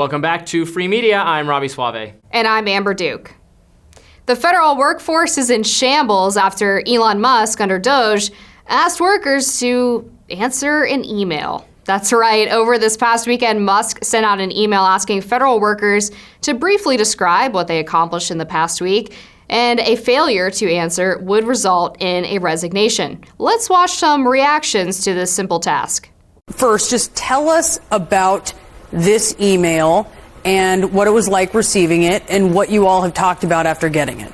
Welcome back to Free Media. I'm Robbie Suave. And I'm Amber Duke. The federal workforce is in shambles after Elon Musk, under Doge, asked workers to answer an email. That's right. Over this past weekend, Musk sent out an email asking federal workers to briefly describe what they accomplished in the past week, and a failure to answer would result in a resignation. Let's watch some reactions to this simple task. First, just tell us about this email and what it was like receiving it and what you all have talked about after getting it.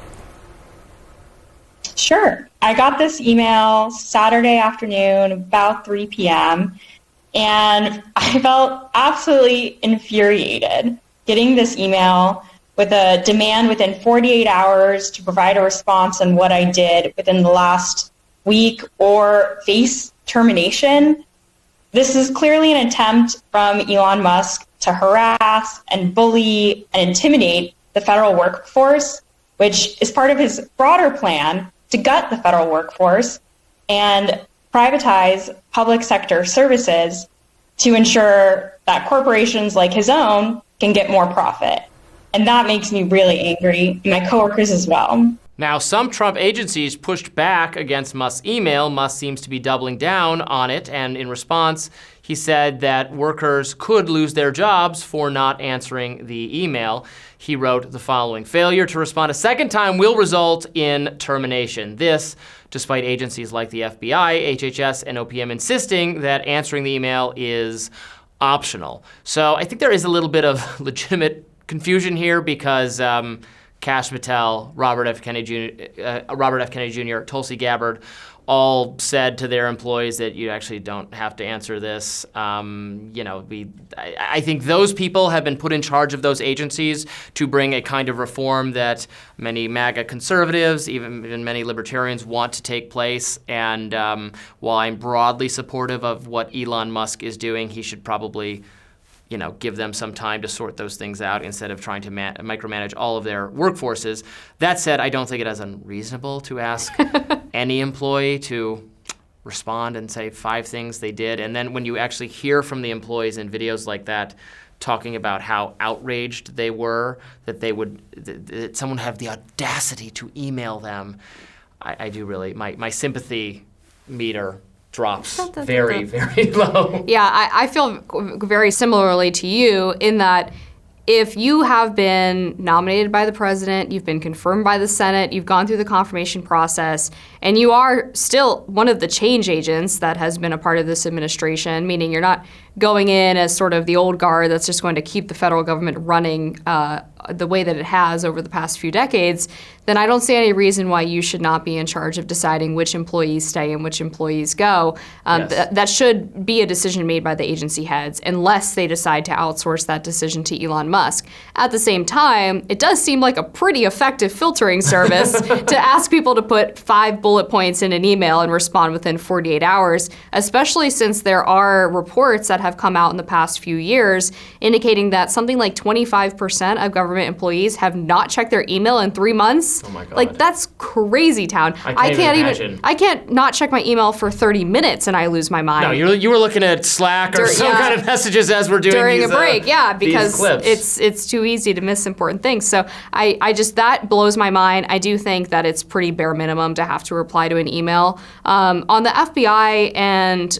Sure. I got this email Saturday afternoon, about 3 p.m., and I felt absolutely infuriated getting this email with a demand within 48 hours to provide a response on what I did within the last week or face termination. This is clearly an attempt from Elon Musk to harass and bully and intimidate the federal workforce, which is part of his broader plan to gut the federal workforce and privatize public sector services to ensure that corporations like his own can get more profit. And that makes me really angry, and my coworkers as well. Now, some Trump agencies pushed back against Musk's email. Musk seems to be doubling down on it, and in response, he said that workers could lose their jobs for not answering the email. He wrote the following: "Failure to respond a second time will result in termination." This, despite agencies like the FBI, HHS, and OPM insisting that answering the email is optional. So I think there is a little bit of legitimate confusion here because Kash Patel, Robert F. Kennedy Jr., Tulsi Gabbard, all said to their employees that you actually don't have to answer this. I think those people have been put in charge of those agencies to bring a kind of reform that many MAGA conservatives, even many libertarians, want to take place. And while I'm broadly supportive of what Elon Musk is doing, he should probably give them some time to sort those things out instead of trying to micromanage all of their workforces. That said, I don't think it is unreasonable to ask any employee to respond and say 5 things they did. And then when you actually hear from the employees in videos like that talking about how outraged they were, that someone have the audacity to email them, I do really, my sympathy meter drops very, very low. Yeah, I feel very similarly to you in that if you have been nominated by the president, you've been confirmed by the Senate, you've gone through the confirmation process, and you are still one of the change agents that has been a part of this administration, meaning you're not going in as sort of the old guard that's just going to keep the federal government running the way that it has over the past few decades, then I don't see any reason why you should not be in charge of deciding which employees stay and which employees go. Yes. That should be a decision made by the agency heads, unless they decide to outsource that decision to Elon Musk. At the same time, it does seem like a pretty effective filtering service to ask people to put 5 bullet points in an email and respond within 48 hours, especially since there are reports that have come out in the past few years indicating that something like 25% of government employees have not checked their email in 3 months. Oh my God. Like, that's crazy town. I can't not check my email for 30 minutes and I lose my mind. No, you were looking at Slack or some kind of messages as we're doing during these, a break, because clips. it's too easy to miss important things. So I just, that blows my mind. I do think that it's pretty bare minimum to have to reply to an email. On the FBI and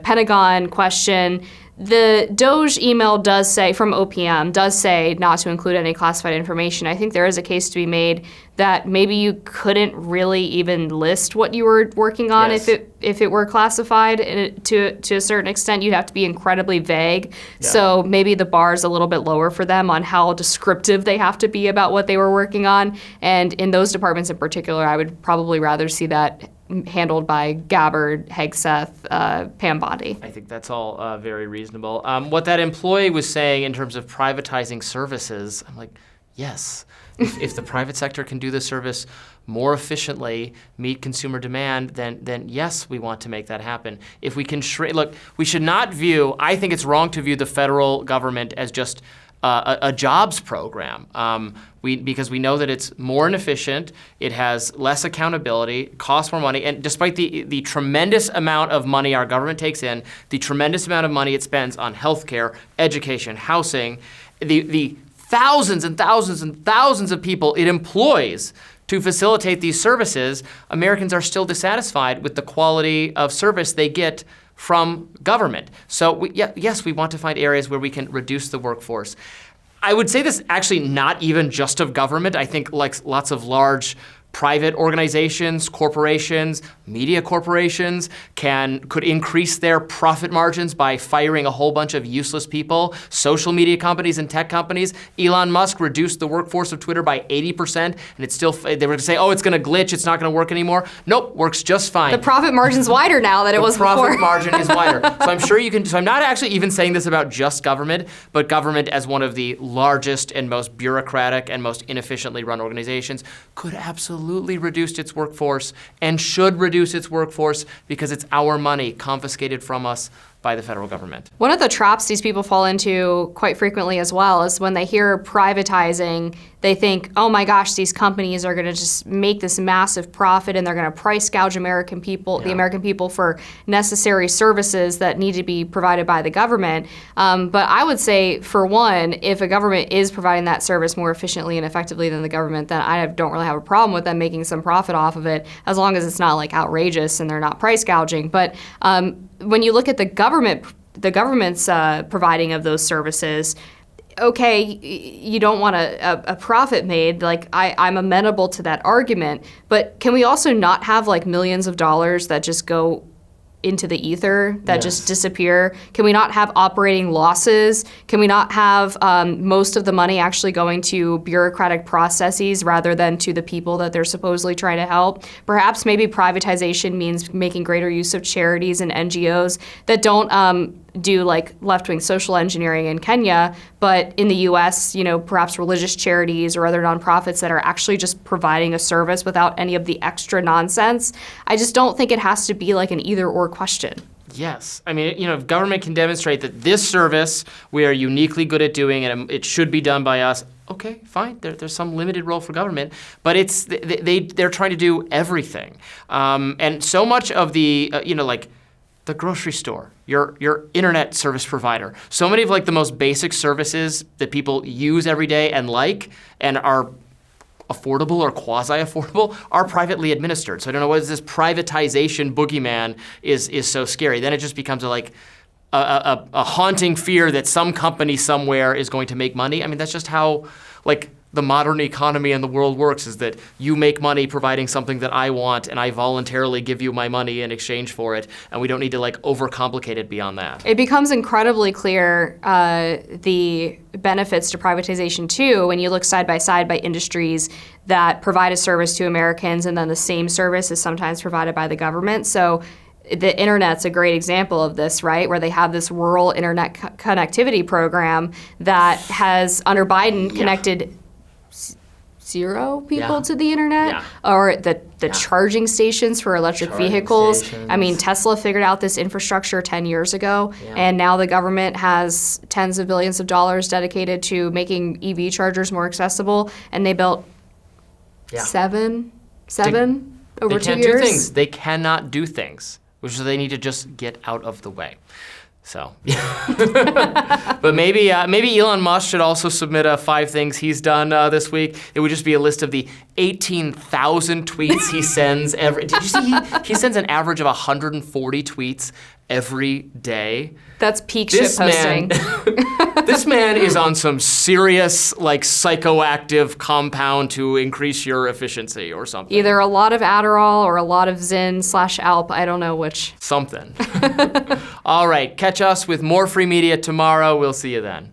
Pentagon question, the Doge email does say, from OPM, does say not to include any classified information. I think there is a case to be made that maybe you couldn't really even list what you were working on. Yes. if it were classified to a certain extent. You'd have to be incredibly vague. Yeah. So maybe the bar is a little bit lower for them on how descriptive they have to be about what they were working on. And in those departments in particular, I would probably rather see that handled by Gabbard, Hegseth, Pam Bondi. I think that's all very reasonable. What that employee was saying in terms of privatizing services, I'm like, yes. If the private sector can do the service more efficiently, meet consumer demand, then yes, we want to make that happen. If we can look, we should not view, I think it's wrong to view the federal government as just a jobs program. Because we know that it's more inefficient, it has less accountability, costs more money, and despite the tremendous amount of money our government takes in, the tremendous amount of money it spends on healthcare, education, housing, the thousands and thousands and thousands of people it employs to facilitate these services, Americans are still dissatisfied with the quality of service they get from government. So yes, we want to find areas where we can reduce the workforce. I would say this actually not even just of government. I think like lots of large private organizations, corporations, media corporations could increase their profit margins by firing a whole bunch of useless people. Social media companies and tech companies. Elon Musk reduced the workforce of Twitter by 80%, and it's still, they were going to say, oh, it's going to glitch, it's not going to work anymore. Nope, works just fine. The profit margin's wider now than it was before. The profit margin is wider. So I'm sure you can, so I'm not actually even saying this about just government, but government as one of the largest and most bureaucratic and most inefficiently run organizations could absolutely reduce its workforce and should reduce its workforce because it's our money confiscated from us by the federal government. One of the traps these people fall into quite frequently as well is when they hear privatizing, they think, oh my gosh, these companies are going to just make this massive profit and they're going to price gouge American people, the American people, for necessary services that need to be provided by the government. But I would say, for one, if a government is providing that service more efficiently and effectively than the government, then I don't really have a problem with them making some profit off of it, as long as it's not like outrageous and they're not price gouging. But when you look at the government's providing of those services, okay, you don't want a profit made. Like I'm amenable to that argument, but can we also not have like millions of dollars that just go into the ether, that just disappear? Can we not have operating losses? Can we not have most of the money actually going to bureaucratic processes rather than to the people that they're supposedly trying to help? Perhaps maybe privatization means making greater use of charities and NGOs that don't do like left-wing social engineering in Kenya, but in the US, perhaps religious charities or other nonprofits that are actually just providing a service without any of the extra nonsense. I just don't think it has to be like an either-or question. Yes. I mean, if government can demonstrate that this service we are uniquely good at doing and it should be done by us, okay, fine. There's some limited role for government, but they're trying to do everything. And so much of the, like the grocery store, your internet service provider, so many of like the most basic services that people use every day and are affordable or quasi-affordable are privately administered. So I don't know what is this privatization boogeyman is so scary. Then it just becomes a haunting fear that some company somewhere is going to make money. I mean, that's just how the modern economy and the world works, is that you make money providing something that I want and I voluntarily give you my money in exchange for it, and we don't need to overcomplicate it beyond that. It becomes incredibly clear the benefits to privatization too when you look side by industries that provide a service to Americans and then the same service is sometimes provided by the government. So the internet's a great example of this, right? Where they have this rural internet connectivity program that has, under Biden, connected 0 people to the internet, or the charging stations for electric vehicles. I mean, Tesla figured out this infrastructure 10 years ago, and now the government has tens of billions of dollars dedicated to making EV chargers more accessible, and they built seven over 2 years. They can't do things. They cannot do things, which is they need to just get out of the way. So, but maybe Elon Musk should also submit 5 things he's done this week. It would just be a list of the 18,000 tweets he sends every. Did you see he sends an average of 140 tweets every day? That's peak shit posting. This man is on some serious psychoactive compound to increase your efficiency or something. Either a lot of Adderall or a lot of Zyn/Alp. I don't know which. Something. All right, catch us with more free media tomorrow. We'll see you then.